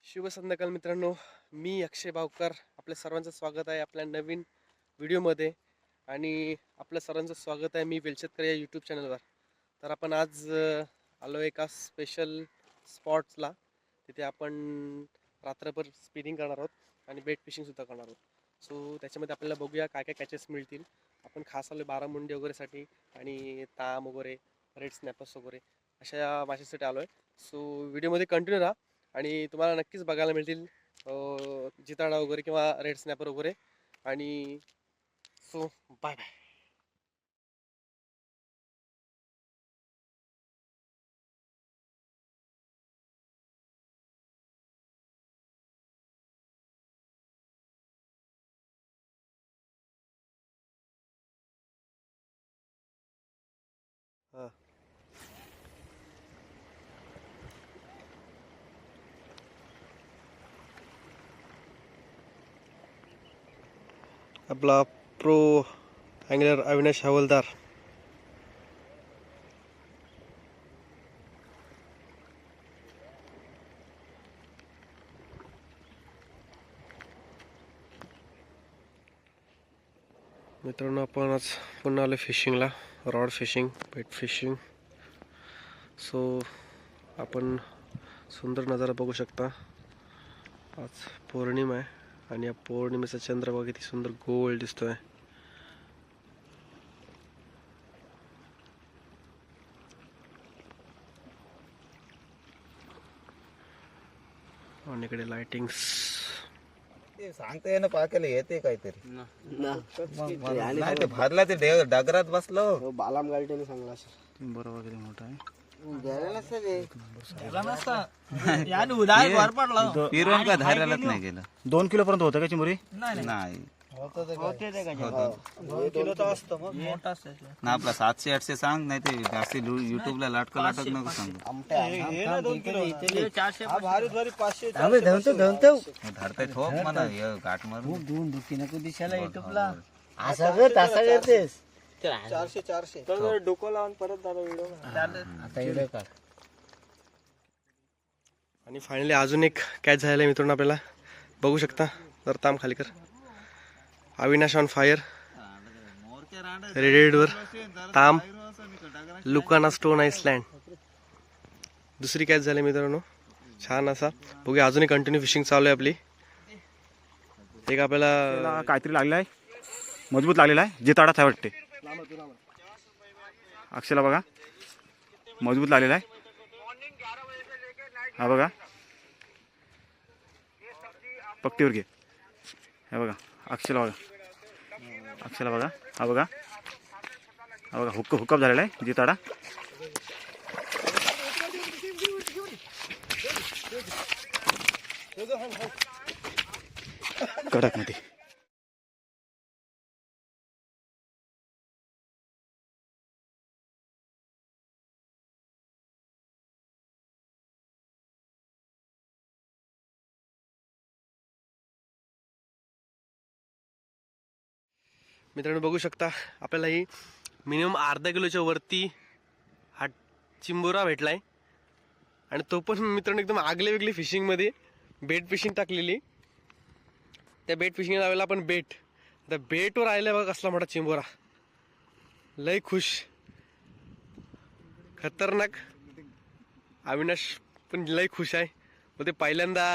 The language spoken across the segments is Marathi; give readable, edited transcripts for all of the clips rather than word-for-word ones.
शुभ संध्याकाळ मित्रांनो. मी अक्षय भावकर, आपल्या सर्वांचं स्वागत आहे आपल्या नवीन व्हिडिओमध्ये. आणि आपल्या सर्वांचं स्वागत आहे मी वेलशेतकर या यूट्यूब चॅनलवर. तर आपण आज आलो एका स्पेशल स्पॉट्सला. तिथे आपण रात्रभर स्पिनिंग करणार आहोत आणि बेट फिशिंगसुद्धा करणार आहोत. सो त्याच्यामध्ये आपल्याला बघूया काय काय कॅचेस मिळतील. आपण खास आलो बारामुंडी वगैरेसाठी आणि ताम वगैरे, रेड स्नॅपर्स वगैरे अशा माशासाठी आलो आहे. सो व्हिडिओमध्ये कंटिन्यू राहा आणि तुम्हाला नक्कीच बघायला मिळतील जिताडा वगैरे किंवा रेड स्नॅपर वगैरे. आणि सो बाय बाय. हां, आपला प्रो अँगलर अविनाश हवलदार. मित्रांनो, आपण आज पुन्हा आलो फिशिंगला. Rod fishing, bait fishing. So आपण सुंदर नजारा बघू शकता. आज पौर्णिमा आहे आणि या पौर्णिमेचा चंद्र बघा किती सुंदर गोल दिसतोय. आणि इकडे लाइटिंग्स. ते सांगता येणं पाकायला येते काहीतरी नाही ते भरला ते डगरात बसलो बालाम गालटेने सांगला असेल. बरोबर किती मोठा आहे. पिरवून का धारायलाच नाही गेलं. 2 किलो पर्यंत होतं का चिमुरी? नाही ना, आपला 700-800 सांग, नाही ते जास्त युट्यूबला लाटक नको सांगू. धरताय ठोक मला गाठ मारून. दोन दुखी नको दिशाला युट्यूबला डोकं लावून परत दादा व्हिडिओ. आता व्हिडिओ काढ. आणि फायनली अजून एक कॅच झालेला आहे मित्रांनो. आपल्याला बघू शकता. तर ताम खाली कर. अविनाश ऑन फायर, रेडेडवर ताम, लुकाना स्टोन आइसलँड. दुसरी कॅच झाली मित्रांनो, छान असा. बघूया, अजूनही कंटिन्यू फिशिंग चालू आहे आपली. एक आपल्याला काहीतरी लागलेला आहे, मजबूत लागलेला आहे. जिताडा आहे वाटते. अक्षयला बघा, मजबूत लागलेला आहे. हा बघा, पट्टीवर घे. हे बघा अक्षयला बघा, अक्षयला बघा. हा बघा, हा बघा हुकअप झालेला आहे जिताडा. कडक मध्ये. मित्रांनो बघू शकता, आपल्याला ही मिनिमम अर्धा किलोच्या वरती हा चिंबोरा भेटलाय. आणि तो पण मित्रांनो एकदम आगले वेगळी फिशिंगमध्ये बेट फिशिंग टाकलेली. त्या बेट फिशिंग लावायला आपण बेट, त्या बेटवर आलेला बघा कसला मोठा चिंबोरा. लय खुश, खतरनाक. अविनाश पण लय खुश आहे. मग ते पहिल्यांदा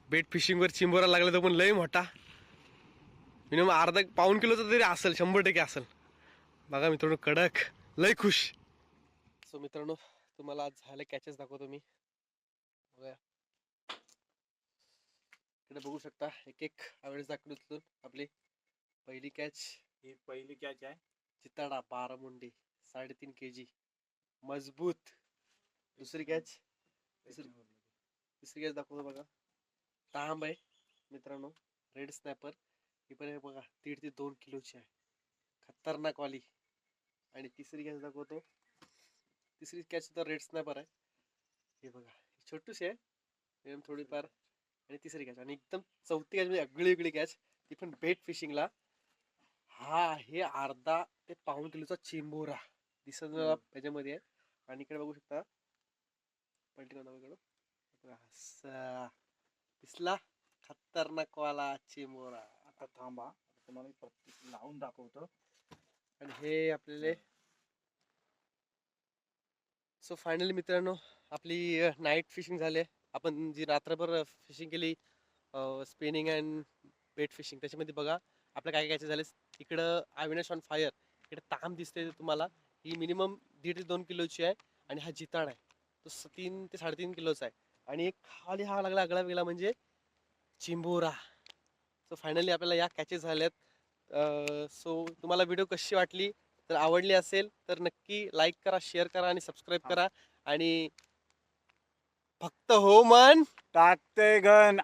बेट फिशिंगवर चिंबोरा लागला, तो पण लय मोठा. मिनिमम अर्धा पाऊण किलोचा तरी असेल, 100% असेल. बघा मित्रांनो, कडक, लय खुश. सो मित्रांनो, तुम्हाला आज झाले कॅचेस दाखवतो मी. बघा, इकडे बघू शकता एक एक आवडेच दाखवून उचलून. आपली पहिली कॅच, ही पहिली कॅच आहे. चिताडा बारामुंडी 3.5 kg मजबूत. दुसरी कॅच, तिसरी कॅच दाखवतो बघा. तांब आहे मित्रांनो, रेड स्नॅपर. ही पण बघा 1.5 ते 2 किलोची आहे, खतरनाक वाली. आणि तिसरी कॅच दाखवतो. तिसरी कॅच सुद्धा रेड स्नॅपर आहे. हे बघा, छोटूशी आहे एकदम थोडीफार. आणि तिसरी कॅच, आणि एकदम चौथी कॅच म्हणजे वेगळी वेगळी कॅच, ती पण बेट फिशिंगला. हा आहे अर्धा ते पाऊण किलोचा चिंबोरा दिसत त्याच्यामध्ये आहे. आणि इकडे बघू शकता, पलटी नावाकडं असा दिसला खतरनाक वाला चिंबोरा. आता थांबा तुम्हाला मी प्रत्येक लावून दाखवतो. आणि हे आपल्याला सो फायनली मित्रांनो आपली नाईट फिशिंग झाली. आपण जी रात्रभर फिशिंग केली स्पिनिंग अँड बेट फिशिंग, त्याच्यामध्ये बघा आपल्या काय काय झाले. इकडं अविनाश ऑन फायर, इकडे ताम दिसते तुम्हाला. ही मिनिमम 1.5 ते 2 किलोची आहे. आणि हा जिताड आहे तो 3 ते 3.5 किलोचा आहे. आणि एक खाली हा लागला आगळा वेगळा म्हणजे चिंबोरा. सो फायनली आपल्याला या कॅचेस झाल्यात. सो तुम्हाला व्हिडिओ कशी वाटली, तर आवडली असेल तर नक्की लाईक करा, शेअर करा आणि सबस्क्राईब करा. आणि फक्त हो मन टाकते गण.